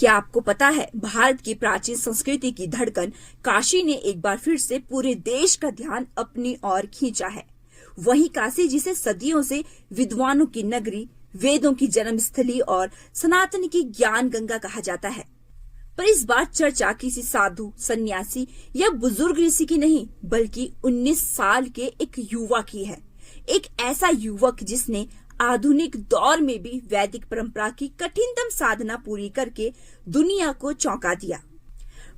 क्या आपको पता है, भारत की प्राचीन संस्कृति की धड़कन काशी ने एक बार फिर से पूरे देश का ध्यान अपनी ओर खींचा है। वहीं काशी, जिसे सदियों से विद्वानों की नगरी, वेदों की जन्मस्थली और सनातन की ज्ञान गंगा कहा जाता है, पर इस बार चर्चा किसी साधु, सन्यासी या बुजुर्ग ऋषि की नहीं, बल्कि 19 साल के एक युवा की है। एक ऐसा युवक जिसने आधुनिक दौर में भी वैदिक परंपरा की कठिनतम साधना पूरी करके दुनिया को चौंका दिया।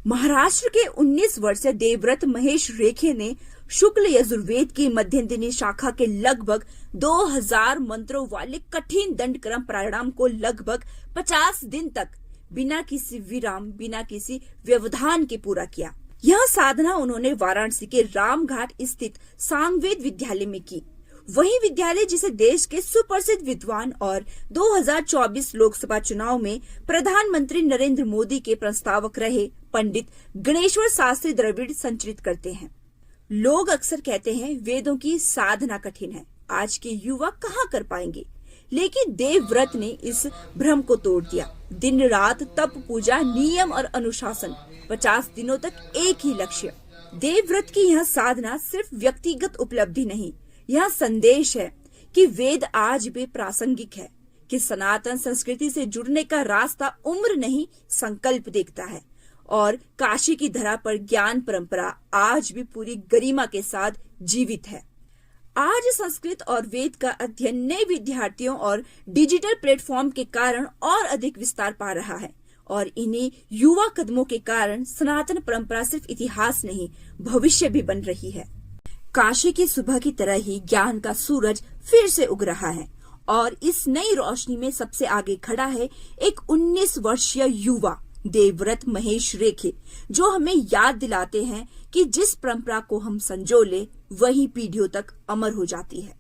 महाराष्ट्र के 19 वर्षीय देवव्रत महेश रेखे ने शुक्ल यजुर्वेद की मध्यंदिनी शाखा के लगभग 2000 मंत्रों वाले कठिन दंडक्रम प्राणायाम को लगभग 50 दिन तक बिना किसी विराम, बिना किसी व्यवधान के पूरा किया। यह साधना उन्होंने वाराणसी के रामघाट स्थित सांगवेद विद्यालय में की। वही विद्यालय जिसे देश के सुप्रसिद्ध विद्वान और 2024 लोकसभा चुनाव में प्रधानमंत्री नरेंद्र मोदी के प्रस्तावक रहे पंडित गणेश्वर शास्त्री द्रविड़ संचालित करते हैं। लोग अक्सर कहते हैं वेदों की साधना कठिन है, आज के युवा कहाँ कर पाएंगे, लेकिन देवव्रत ने इस भ्रम को तोड़ दिया। दिन रात तप, पूजा, नियम और अनुशासन, 50 दिनों तक एक ही लक्ष्य। देवव्रत की यह साधना सिर्फ व्यक्तिगत उपलब्धि नहीं, यह संदेश है कि वेद आज भी प्रासंगिक है, कि सनातन संस्कृति से जुड़ने का रास्ता उम्र नहीं, संकल्प देखता है, और काशी की धरा पर ज्ञान परंपरा आज भी पूरी गरिमा के साथ जीवित है। आज संस्कृत और वेद का अध्ययन नए विद्यार्थियों और डिजिटल प्लेटफॉर्म के कारण और अधिक विस्तार पा रहा है, और इन्हीं युवा कदमों के कारण सनातन परंपरा सिर्फ इतिहास नहीं, भविष्य भी बन रही है। काशी की सुबह की तरह ही ज्ञान का सूरज फिर से उग रहा है, और इस नई रोशनी में सबसे आगे खड़ा है एक 19 वर्षीय युवा देवव्रत महेश रेखे, जो हमें याद दिलाते हैं कि जिस परंपरा को हम संजो ले, वही पीढ़ियों तक अमर हो जाती है।